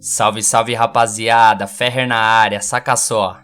Salve, salve rapaziada, Ferrer na área, saca só.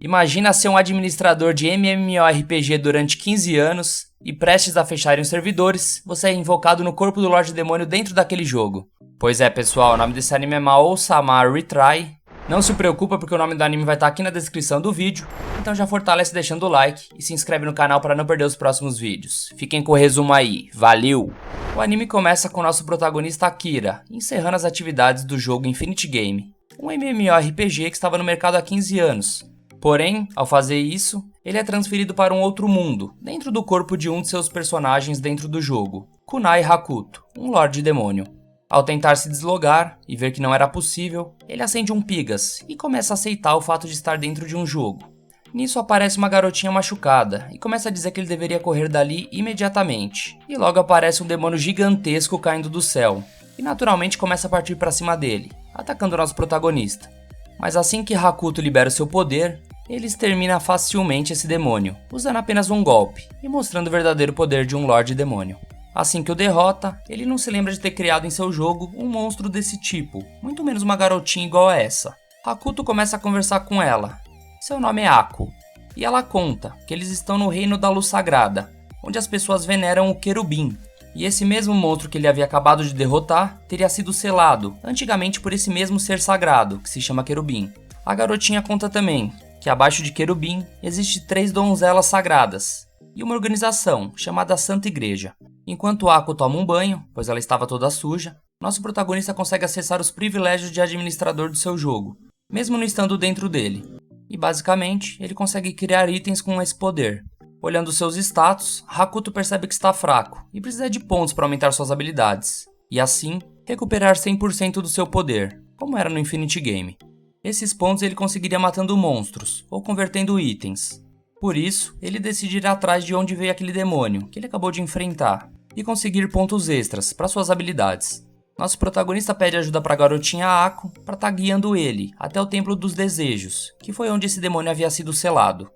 Imagina ser um administrador de MMORPG durante 15 anos e prestes a fecharem os servidores, você é invocado no corpo do Lorde Demônio dentro daquele jogo. Pois é pessoal, o nome desse anime é Mao-sama Retry. Não se preocupa porque o nome do anime vai estar aqui na descrição do vídeo, então já fortalece deixando o like e se inscreve no canal para não perder os próximos vídeos. Fiquem com o resumo aí, valeu! O anime começa com o nosso protagonista Akira, encerrando as atividades do jogo Infinity Game, um MMORPG que estava no mercado há 15 anos. Porém, ao fazer isso, ele é transferido para um outro mundo, dentro do corpo de um de seus personagens dentro do jogo, Kunai Hakuto, um Lorde Demônio. Ao tentar se deslogar e ver que não era possível, ele acende um Pigas e começa a aceitar o fato de estar dentro de um jogo. Nisso aparece uma garotinha machucada e começa a dizer que ele deveria correr dali imediatamente. E logo aparece um demônio gigantesco caindo do céu, e naturalmente começa a partir para cima dele, atacando o nosso protagonista. Mas assim que Hakuto libera o seu poder, ele extermina facilmente esse demônio, usando apenas um golpe e mostrando o verdadeiro poder de um Lorde Demônio. Assim que o derrota, ele não se lembra de ter criado em seu jogo um monstro desse tipo, muito menos uma garotinha igual a essa. Hakuto começa a conversar com ela. Seu nome é Ako, e ela conta que eles estão no Reino da Luz Sagrada, onde as pessoas veneram o Querubim, e esse mesmo monstro que ele havia acabado de derrotar teria sido selado antigamente por esse mesmo ser sagrado, que se chama Querubim. A garotinha conta também que abaixo de Querubim existe 3 donzelas sagradas, e uma organização chamada Santa Igreja. Enquanto Ako toma um banho, pois ela estava toda suja, nosso protagonista consegue acessar os privilégios de administrador do seu jogo, mesmo não estando dentro dele. E basicamente, ele consegue criar itens com esse poder. Olhando seus status, Hakuto percebe que está fraco e precisa de pontos para aumentar suas habilidades, e assim, recuperar 100% do seu poder, como era no Infinity Game. Esses pontos ele conseguiria matando monstros, ou convertendo itens. Por isso, ele decide ir atrás de onde veio aquele demônio, que ele acabou de enfrentar, e conseguir pontos extras para suas habilidades. Nosso protagonista pede ajuda para a garotinha Ako para estar guiando ele até o Templo dos Desejos, que foi onde esse demônio havia sido selado.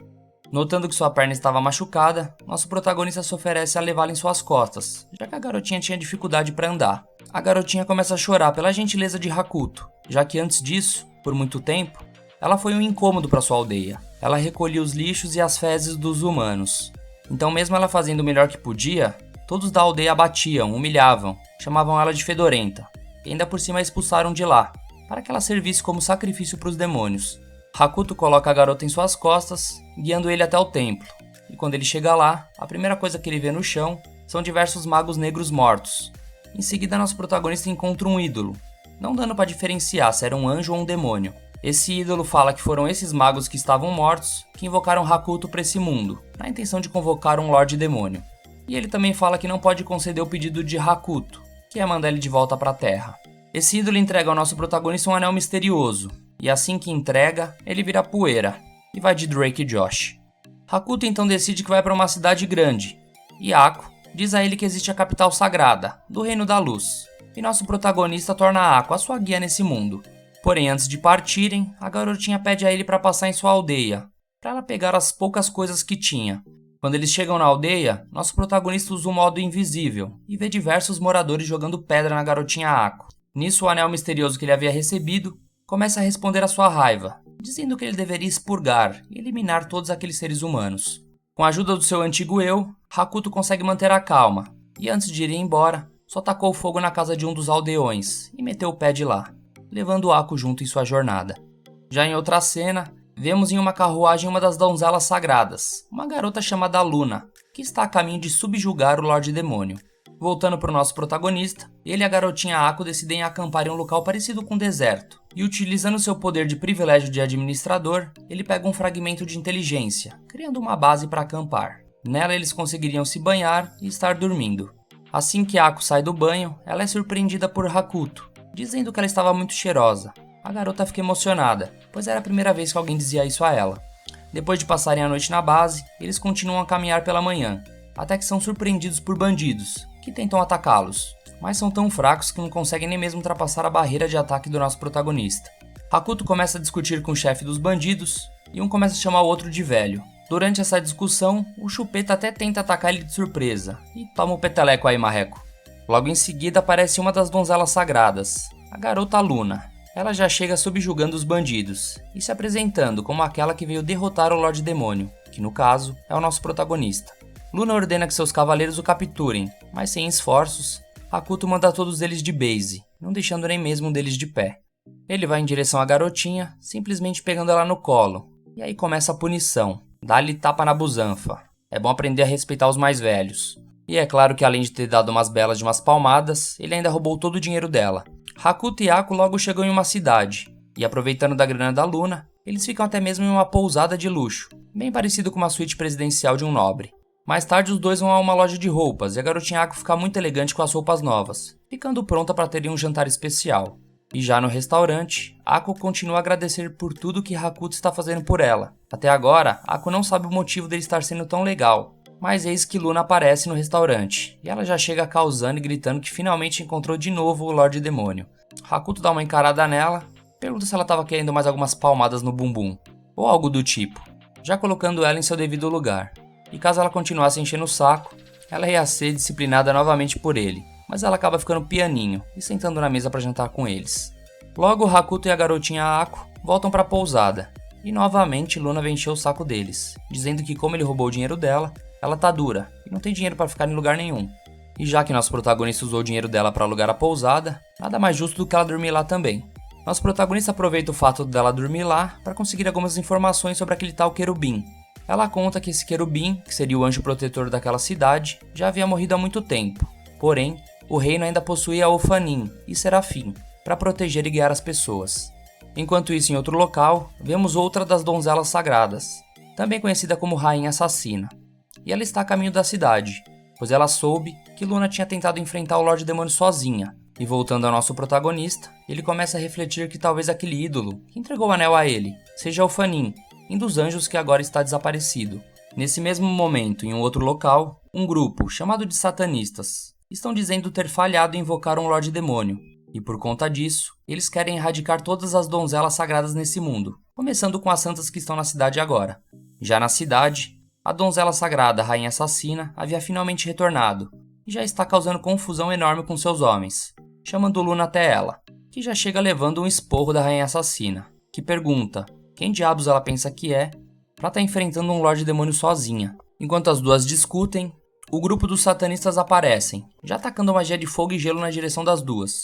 Notando que sua perna estava machucada, nosso protagonista se oferece a levá-la em suas costas, já que a garotinha tinha dificuldade para andar. A garotinha começa a chorar pela gentileza de Hakuto, já que antes disso, por muito tempo, ela foi um incômodo para sua aldeia. Ela recolhia os lixos e as fezes dos humanos. Então mesmo ela fazendo o melhor que podia, todos da aldeia a batiam, humilhavam, chamavam ela de fedorenta, e ainda por cima a expulsaram de lá, para que ela servisse como sacrifício para os demônios. Hakuto coloca a garota em suas costas, guiando ele até o templo, e quando ele chega lá, a primeira coisa que ele vê no chão são diversos magos negros mortos. Em seguida nosso protagonista encontra um ídolo, não dando para diferenciar se era um anjo ou um demônio. Esse ídolo fala que foram esses magos que estavam mortos que invocaram Hakuto para esse mundo, na intenção de convocar um Lorde Demônio. E ele também fala que não pode conceder o pedido de Hakuto, que é mandar ele de volta para a Terra. Esse ídolo entrega ao nosso protagonista um anel misterioso, e assim que entrega, ele vira poeira, e vai de Drake e Josh. Hakuto então decide que vai para uma cidade grande, e Ako diz a ele que existe a capital sagrada, do Reino da Luz, e nosso protagonista torna Ako a sua guia nesse mundo. Porém, antes de partirem, a garotinha pede a ele para passar em sua aldeia, para ela pegar as poucas coisas que tinha. Quando eles chegam na aldeia, nosso protagonista usa o modo invisível e vê diversos moradores jogando pedra na garotinha Ako. Nisso, o anel misterioso que ele havia recebido começa a responder à sua raiva, dizendo que ele deveria expurgar e eliminar todos aqueles seres humanos. Com a ajuda do seu antigo eu, Hakuto consegue manter a calma, e antes de ir embora, só tacou fogo na casa de um dos aldeões e meteu o pé de lá, levando Ako junto em sua jornada. Já em outra cena, vemos em uma carruagem uma das donzelas sagradas, uma garota chamada Luna, que está a caminho de subjugar o Lorde Demônio. Voltando para o nosso protagonista, ele e a garotinha Ako decidem acampar em um local parecido com um deserto, e utilizando seu poder de privilégio de administrador, ele pega um fragmento de inteligência, criando uma base para acampar. Nela eles conseguiriam se banhar e estar dormindo. Assim que Ako sai do banho, ela é surpreendida por Hakuto, dizendo que ela estava muito cheirosa. A garota fica emocionada, pois era a primeira vez que alguém dizia isso a ela. Depois de passarem a noite na base, eles continuam a caminhar pela manhã, até que são surpreendidos por bandidos, que tentam atacá-los, mas são tão fracos que não conseguem nem mesmo ultrapassar a barreira de ataque do nosso protagonista. Hakuto começa a discutir com o chefe dos bandidos, e um começa a chamar o outro de velho. Durante essa discussão, o Chupeta até tenta atacar ele de surpresa, e toma o peteleco aí, marreco. Logo em seguida aparece uma das donzelas sagradas, a garota Luna, Ela já chega subjugando os bandidos e se apresentando como aquela que veio derrotar o Lorde Demônio, que no caso é o nosso protagonista. Luna ordena que seus cavaleiros o capturem, mas sem esforços, Hakuto manda todos eles de base, não deixando nem mesmo um deles de pé. Ele vai em direção à garotinha, simplesmente pegando ela no colo, e aí começa a punição, dá-lhe tapa na busanfa. É bom aprender a respeitar os mais velhos. E é claro que além de ter dado umas belas de umas palmadas, ele ainda roubou todo o dinheiro dela. Hakuto e Ako logo chegam em uma cidade, e aproveitando da grana da Luna, eles ficam até mesmo em uma pousada de luxo, bem parecido com uma suíte presidencial de um nobre. Mais tarde os dois vão a uma loja de roupas e a garotinha Ako fica muito elegante com as roupas novas, ficando pronta para terem um jantar especial. E já no restaurante, Ako continua a agradecer por tudo que Hakuto está fazendo por ela. Até agora, Ako não sabe o motivo dele estar sendo tão legal, mas eis que Luna aparece no restaurante, e ela já chega causando e gritando que finalmente encontrou de novo o Lorde Demônio. Hakuto dá uma encarada nela, pergunta se ela estava querendo mais algumas palmadas no bumbum, ou algo do tipo, já colocando ela em seu devido lugar. E caso ela continuasse enchendo o saco, ela ia ser disciplinada novamente por ele, mas ela acaba ficando pianinho e sentando na mesa para jantar com eles. Logo, Hakuto e a garotinha Ako voltam para a pousada, e novamente Luna vem encher o saco deles, dizendo que como ele roubou o dinheiro dela, ela tá dura e não tem dinheiro para ficar em lugar nenhum. E já que nosso protagonista usou o dinheiro dela para alugar a pousada, nada mais justo do que ela dormir lá também. Nosso protagonista aproveita o fato dela dormir lá para conseguir algumas informações sobre aquele tal querubim. Ela conta que esse querubim, que seria o anjo protetor daquela cidade, já havia morrido há muito tempo. Porém, o reino ainda possuía Ofanim e Serafim, para proteger e guiar as pessoas. Enquanto isso, em outro local, vemos outra das donzelas sagradas, também conhecida como Rainha Assassina. E ela está a caminho da cidade, pois ela soube que Luna tinha tentado enfrentar o Lorde Demônio sozinha. E voltando ao nosso protagonista, ele começa a refletir que talvez aquele ídolo, que entregou o anel a ele, seja Ofanim, um dos anjos que agora está desaparecido. Nesse mesmo momento, em um outro local, um grupo, chamado de Satanistas, estão dizendo ter falhado em invocar um Lorde Demônio, e por conta disso, eles querem erradicar todas as donzelas sagradas nesse mundo, começando com as santas que estão na cidade agora. Já na cidade, a donzela sagrada Rainha Assassina havia finalmente retornado, e já está causando confusão enorme com seus homens, chamando Luna até ela, que já chega levando um esporro da Rainha Assassina, que pergunta quem diabos ela pensa que é, pra estar enfrentando um Lorde Demônio sozinha. Enquanto as duas discutem, o grupo dos satanistas aparecem, já atacando magia de fogo e gelo na direção das duas.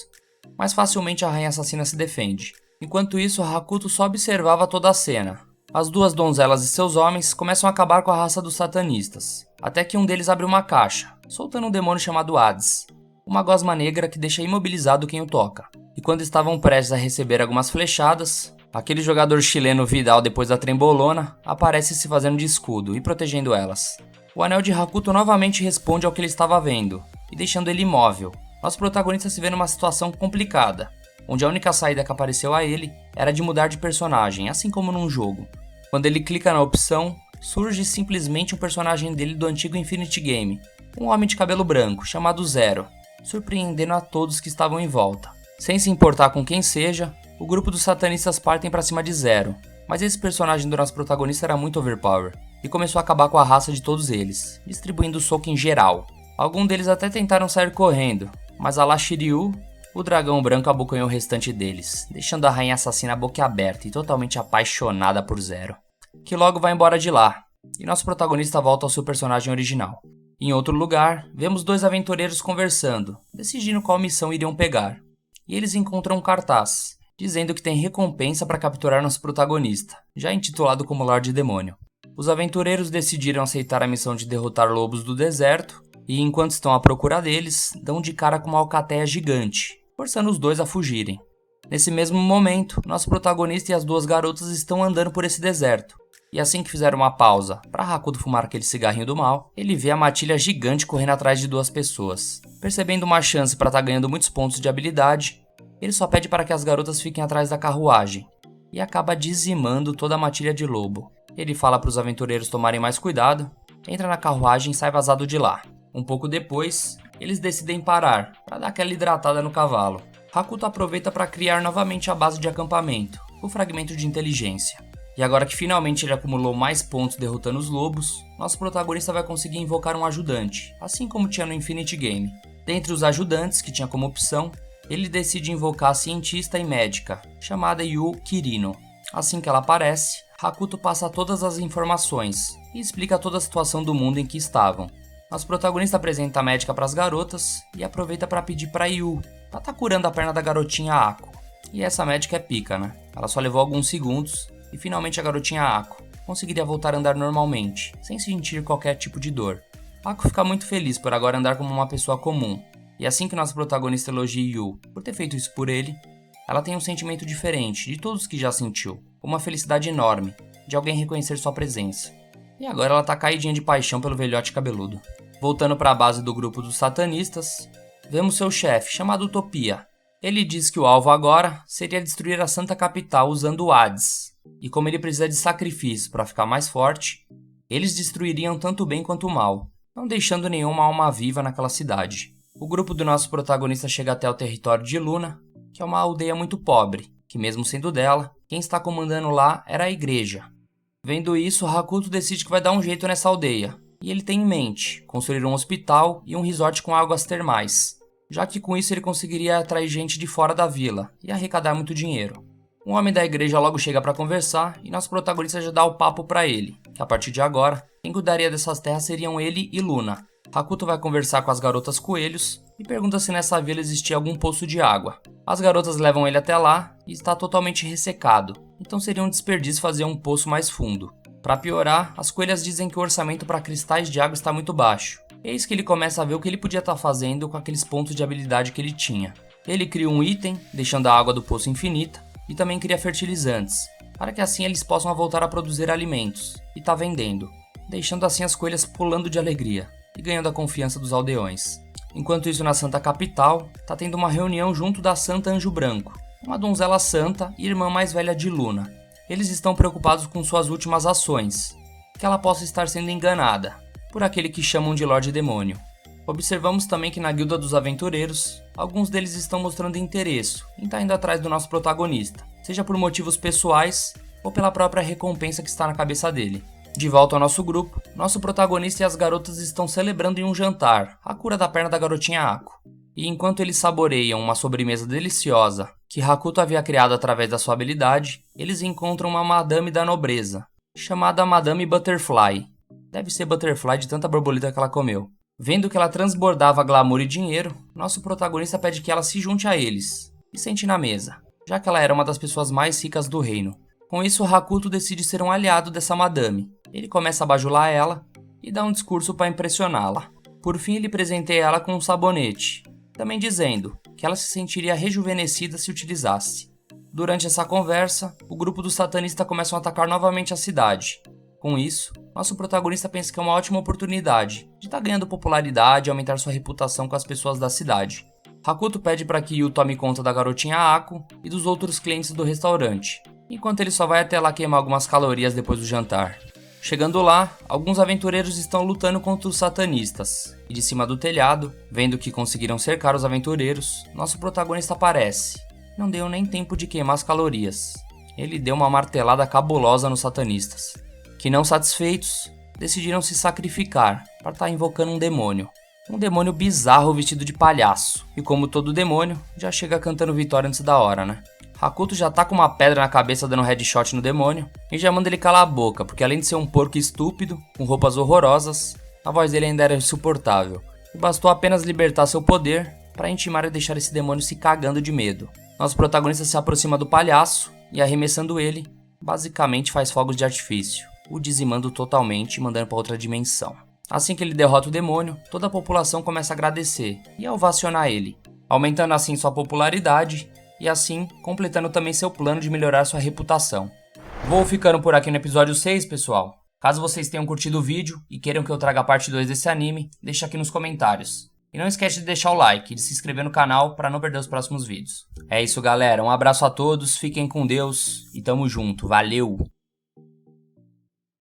Mas facilmente a Rainha Assassina se defende. Enquanto isso, Hakuto só observava toda a cena. As duas donzelas e seus homens começam a acabar com a raça dos satanistas, até que um deles abre uma caixa, soltando um demônio chamado Hades, uma gosma negra que deixa imobilizado quem o toca. E quando estavam prestes a receber algumas flechadas, aquele jogador chileno Vidal, depois da trembolona, aparece se fazendo de escudo e protegendo elas. O anel de Hakuto novamente responde ao que ele estava vendo, e deixando ele imóvel. Nosso protagonista se vê numa situação complicada, onde a única saída que apareceu a ele era de mudar de personagem, assim como num jogo. Quando ele clica na opção, surge simplesmente um personagem dele do antigo Infinity Game, um homem de cabelo branco, chamado Zero, surpreendendo a todos que estavam em volta. Sem se importar com quem seja, o grupo dos satanistas partem para cima de Zero, mas esse personagem do nosso protagonista era muito overpower, e começou a acabar com a raça de todos eles, distribuindo soco em geral. Alguns deles até tentaram sair correndo, mas a Shiryu, o dragão branco, abocanhou o restante deles, deixando a Rainha Assassina boquiaberta e totalmente apaixonada por Zero, que logo vai embora de lá, e nosso protagonista volta ao seu personagem original. Em outro lugar, vemos dois aventureiros conversando, decidindo qual missão iriam pegar, e eles encontram um cartaz, dizendo que tem recompensa para capturar nosso protagonista, já intitulado como Lorde Demônio. Os aventureiros decidiram aceitar a missão de derrotar lobos do deserto, e enquanto estão à procura deles, dão de cara com uma alcateia gigante, forçando os dois a fugirem. Nesse mesmo momento, nosso protagonista e as duas garotas estão andando por esse deserto, e assim que fizeram uma pausa para Hakuto fumar aquele cigarrinho do mal, ele vê a matilha gigante correndo atrás de duas pessoas. Percebendo uma chance para estar ganhando muitos pontos de habilidade, ele só pede para que as garotas fiquem atrás da carruagem, e acaba dizimando toda a matilha de lobo. Ele fala para os aventureiros tomarem mais cuidado, entra na carruagem e sai vazado de lá. Um pouco depois, eles decidem parar, para dar aquela hidratada no cavalo. Hakuto aproveita para criar novamente a base de acampamento, o fragmento de inteligência. E agora que finalmente ele acumulou mais pontos derrotando os lobos, nosso protagonista vai conseguir invocar um ajudante, assim como tinha no Infinity Game. Dentre os ajudantes, que tinha como opção, ele decide invocar a cientista e médica, chamada Yu Kirino. Assim que ela aparece, Hakuto passa todas as informações e explica toda a situação do mundo em que estavam. Nosso protagonista apresenta a médica para as garotas e aproveita para pedir para Yu pra tá curando a perna da garotinha Ako. E essa médica é pica, né? Ela só levou alguns segundos e finalmente a garotinha Ako conseguiria voltar a andar normalmente, sem sentir qualquer tipo de dor. Ako fica muito feliz por agora andar como uma pessoa comum. E assim que nosso protagonista elogia Yu por ter feito isso por ele, ela tem um sentimento diferente de todos que já sentiu, uma felicidade enorme de alguém reconhecer sua presença. E agora ela tá caidinha de paixão pelo velhote cabeludo. Voltando para a base do grupo dos satanistas, vemos seu chefe, chamado Utopia. Ele diz que o alvo agora seria destruir a Santa Capital usando o Hades. E como ele precisa de sacrifício para ficar mais forte, eles destruiriam tanto o bem quanto o mal, não deixando nenhuma alma viva naquela cidade. O grupo do nosso protagonista chega até o território de Luna, que é uma aldeia muito pobre, que mesmo sendo dela, quem está comandando lá era a igreja. Vendo isso, Hakuto decide que vai dar um jeito nessa aldeia, e ele tem em mente construir um hospital e um resort com águas termais, já que com isso ele conseguiria atrair gente de fora da vila e arrecadar muito dinheiro. Um homem da igreja logo chega para conversar e nosso protagonista já dá o papo para ele, que a partir de agora, quem cuidaria dessas terras seriam ele e Luna. Hakuto vai conversar com as garotas coelhos e pergunta se nessa vila existia algum poço de água. As garotas levam ele até lá e está totalmente ressecado, então seria um desperdício fazer um poço mais fundo. Para piorar, as coelhas dizem que o orçamento para cristais de água está muito baixo. Eis que ele começa a ver o que ele podia estar fazendo com aqueles pontos de habilidade que ele tinha. Ele cria um item, deixando a água do poço infinita, e também cria fertilizantes, para que assim eles possam voltar a produzir alimentos, e tá vendendo, deixando assim as coelhas pulando de alegria e ganhando a confiança dos aldeões. Enquanto isso, na Santa Capital, tá tendo uma reunião junto da Santa Anjo Branco, uma donzela santa e irmã mais velha de Luna. Eles estão preocupados com suas últimas ações, que ela possa estar sendo enganada por aquele que chamam de Lorde Demônio. Observamos também que na Guilda dos Aventureiros, alguns deles estão mostrando interesse em estar indo atrás do nosso protagonista, seja por motivos pessoais ou pela própria recompensa que está na cabeça dele. De volta ao nosso grupo, nosso protagonista e as garotas estão celebrando em um jantar a cura da perna da garotinha Ako. E enquanto eles saboreiam uma sobremesa deliciosa que Hakuto havia criado através da sua habilidade, eles encontram uma madame da nobreza, chamada Madame Butterfly. Deve ser Butterfly de tanta borboleta que ela comeu. Vendo que ela transbordava glamour e dinheiro, nosso protagonista pede que ela se junte a eles e sente na mesa, já que ela era uma das pessoas mais ricas do reino. Com isso, Hakuto decide ser um aliado dessa madame. Ele começa a bajular ela e dá um discurso para impressioná-la. Por fim, ele presenteia ela com um sabonete, também dizendo que ela se sentiria rejuvenescida se utilizasse. Durante essa conversa, o grupo do satanista começa a atacar novamente a cidade. Com isso, nosso protagonista pensa que é uma ótima oportunidade de estar ganhando popularidade e aumentar sua reputação com as pessoas da cidade. Hakuto pede para que Yu tome conta da garotinha Ako e dos outros clientes do restaurante, enquanto ele só vai até lá queimar algumas calorias depois do jantar. Chegando lá, alguns aventureiros estão lutando contra os satanistas, e de cima do telhado, vendo que conseguiram cercar os aventureiros, nosso protagonista aparece. Não deu nem tempo de queimar as calorias. Ele deu uma martelada cabulosa nos satanistas, que não satisfeitos, decidiram se sacrificar para estar invocando um demônio bizarro vestido de palhaço, e como todo demônio, já chega cantando vitória antes da hora, né? Hakuto já tá com uma pedra na cabeça dando headshot no demônio, e já manda ele calar a boca, porque além de ser um porco estúpido, com roupas horrorosas, a voz dele ainda era insuportável, e bastou apenas libertar seu poder para intimar e deixar esse demônio se cagando de medo. Nosso protagonista se aproxima do palhaço, e arremessando ele, basicamente faz fogos de artifício, o dizimando totalmente e mandando para outra dimensão. Assim que ele derrota o demônio, toda a população começa a agradecer e a ovacionar ele, aumentando assim sua popularidade e assim completando também seu plano de melhorar sua reputação. Vou ficando por aqui no episódio 6, pessoal. Caso vocês tenham curtido o vídeo e queiram que eu traga a parte 2 desse anime, deixa aqui nos comentários. E não esquece de deixar o like e de se inscrever no canal para não perder os próximos vídeos. É isso, galera. Um abraço a todos, fiquem com Deus e tamo junto. Valeu!